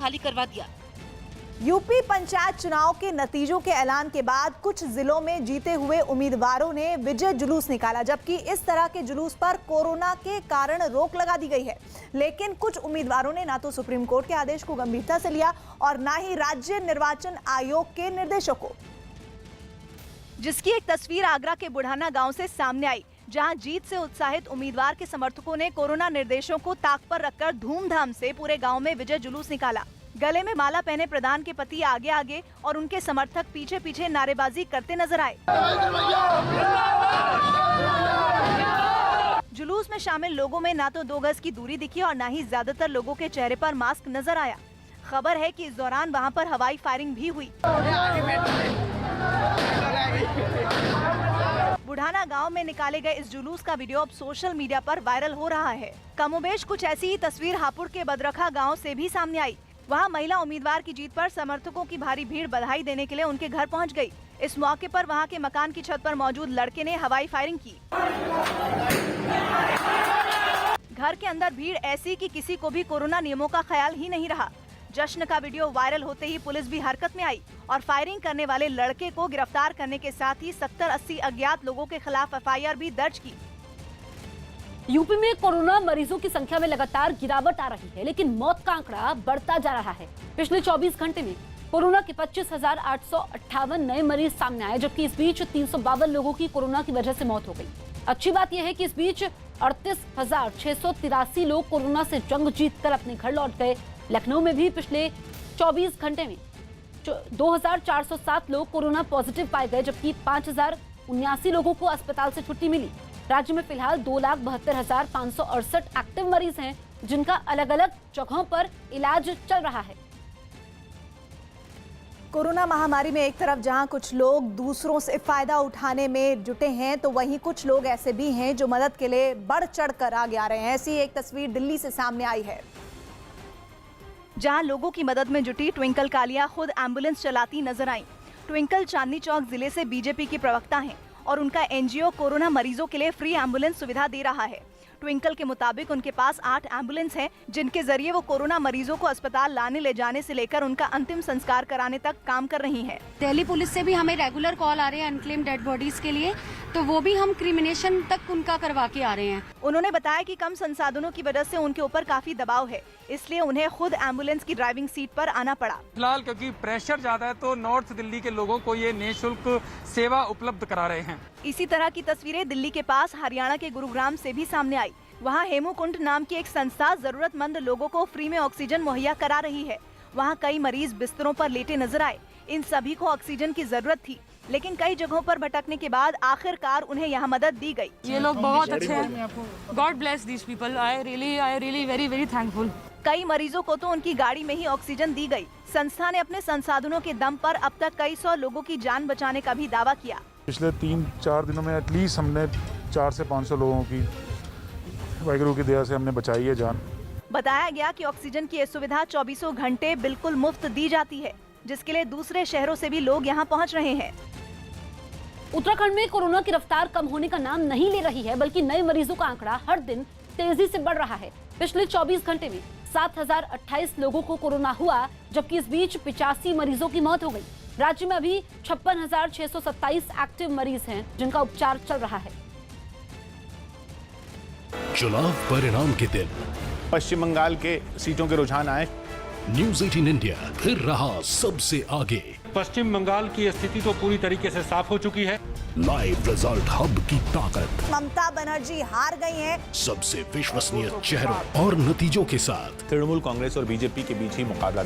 खाली करवा दिया। यूपी पंचायत चुनाव के नतीजों के ऐलान के बाद कुछ जिलों में जीते हुए उम्मीदवारों ने विजय जुलूस निकाला, जबकि इस तरह के जुलूस पर कोरोना के कारण रोक लगा दी गई है। लेकिन कुछ उम्मीदवारों ने ना तो सुप्रीम कोर्ट के आदेश को गंभीरता से लिया और ना ही राज्य निर्वाचन आयोग के निर्देशों को, जिसकी एक तस्वीर आगरा के बुढ़ाना गांव से सामने आई, जहां जीत से उत्साहित उम्मीदवार के समर्थकों ने कोरोना निर्देशों को ताक पर रखकर धूमधाम से पूरे गांव में विजय जुलूस निकाला। गले में माला पहने प्रधान के पति आगे आगे और उनके समर्थक पीछे पीछे नारेबाजी करते नजर आए। जुलूस में शामिल लोगों में ना तो 2 गज की दूरी दिखी और ना ही ज्यादातर लोगों के चेहरे पर मास्क नजर आया। खबर है कि इस दौरान वहां पर हवाई फायरिंग भी हुई। बुढ़ाना गांव में निकाले गए इस जुलूस का वीडियो अब सोशल मीडिया पर वायरल हो रहा है। कमोबेश कुछ ऐसी ही तस्वीर हापुड़ के बदरखा गांव से भी सामने आई। वहां महिला उम्मीदवार की जीत पर समर्थकों की भारी भीड़ बधाई देने के लिए उनके घर पहुंच गई। इस मौके पर वहां के मकान की छत पर मौजूद लड़के ने हवाई फायरिंग की। घर के अंदर भीड़ ऐसी कि किसी को भी कोरोना नियमों का ख्याल ही नहीं रहा। जश्न का वीडियो वायरल होते ही पुलिस भी हरकत में आई और फायरिंग करने वाले लड़के को गिरफ्तार करने के साथ ही 70-80 अज्ञात लोगों के खिलाफ एफआईआर भी दर्ज की। यूपी में कोरोना मरीजों की संख्या में लगातार गिरावट आ रही है, लेकिन मौत का आंकड़ा बढ़ता जा रहा है। पिछले 24 घंटे में कोरोना के 25,858 नए मरीज सामने आए, जबकि इस बीच 352 लोगों की कोरोना की वजह से मौत हो गई। अच्छी बात यह है कि इस बीच 38,683 लोग कोरोना से जंग जीतकर अपने घर लौट गए। लखनऊ में भी पिछले 24 घंटे में 2,407 लोग कोरोना पॉजिटिव पाए गए, जबकि 5,079 लोगों को अस्पताल से छुट्टी मिली। राज्य में फिलहाल 2,72,568 एक्टिव मरीज हैं, जिनका अलग अलग जगहों पर इलाज चल रहा है। कोरोना महामारी में एक तरफ जहां कुछ लोग दूसरों से फायदा उठाने में जुटे हैं, तो वहीं कुछ लोग ऐसे भी हैं जो मदद के लिए बढ़ चढ़ कर आगे आ रहे हैं। ऐसी एक तस्वीर दिल्ली से सामने आई है, जहां लोगों की मदद में जुटी ट्विंकल कालिया खुद एम्बुलेंस चलाती नजर आई। ट्विंकल चांदनी चौक जिले से बीजेपी की प्रवक्ता हैं और उनका एनजीओ कोरोना मरीजों के लिए फ्री एम्बुलेंस सुविधा दे रहा है। ट्विंकल के मुताबिक उनके पास 8 एम्बुलेंस हैं, जिनके जरिए वो कोरोना मरीजों को अस्पताल लाने ले जाने से लेकर उनका अंतिम संस्कार कराने तक काम कर रही हैं। दिल्ली पुलिस से भी हमें रेगुलर कॉल आ रहे हैं अनक्लेम डेड बॉडीज के लिए, तो वो भी हम क्रिमिनेशन तक उनका करवा के आ रहे हैं। उन्होंने बताया कि कम संसाधनों की वजह से उनके ऊपर काफी दबाव है, इसलिए उन्हें खुद एम्बुलेंस की ड्राइविंग सीट पर आना पड़ा। फिलहाल क्योंकि प्रेशर ज्यादा है, तो नॉर्थ दिल्ली के लोगों को ये निःशुल्क सेवा उपलब्ध करा रहे हैं। इसी तरह की तस्वीरें दिल्ली के पास हरियाणा के गुरुग्राम से भी सामने आई। वहां हेमकुंड नाम की एक संस्था जरूरतमंद लोगों को फ्री में ऑक्सीजन मुहैया करा रही है। वहां कई मरीज बिस्तरों पर लेटे नजर आए। इन सभी को ऑक्सीजन की जरूरत थी, लेकिन कई जगहों पर भटकने के बाद आखिरकार उन्हें यहाँ मदद दी गई। ये लोग बहुत अच्छे हैं। God bless these people. I really very very thankful. कई मरीजों को तो उनकी गाड़ी में ही ऑक्सीजन दी गई। संस्था ने अपने संसाधनों के दम पर अब तक कई 100 लोगों की जान बचाने का भी दावा किया। पिछले 3-4 दिनों में एटलीस्ट हमने 400 से 500 लोगों की वाहिगुरु की दया से हमने बचाई है जान। बताया गया कि ऑक्सीजन की ये सुविधा 24 घंटे बिल्कुल मुफ्त दी जाती है, जिसके लिए दूसरे शहरों से भी लोग यहाँ पहुँच रहे हैं। उत्तराखंड में कोरोना की रफ्तार कम होने का नाम नहीं ले रही है, बल्कि नए मरीजों का आंकड़ा हर दिन तेजी से बढ़ रहा है। पिछले 24 घंटे में 7,028 लोगों को कोरोना हुआ, जबकि इस बीच 85 मरीजों की मौत हो गई। राज्य में अभी 56,627 एक्टिव मरीज हैं, जिनका उपचार चल रहा है। चुनाव परिणाम के दिन पश्चिम बंगाल के सीटों के रुझान आए। न्यूज़ 18 इंडिया फिर रहा सबसे आगे। पश्चिम बंगाल की स्थिति तो पूरी तरीके से साफ हो चुकी है। लाइव रिजल्ट हब की ताकत। ममता बनर्जी हार गई हैं। सबसे विश्वसनीय चेहरों और नतीजों के साथ तृणमूल कांग्रेस और बीजेपी के बीच ही मुकाबला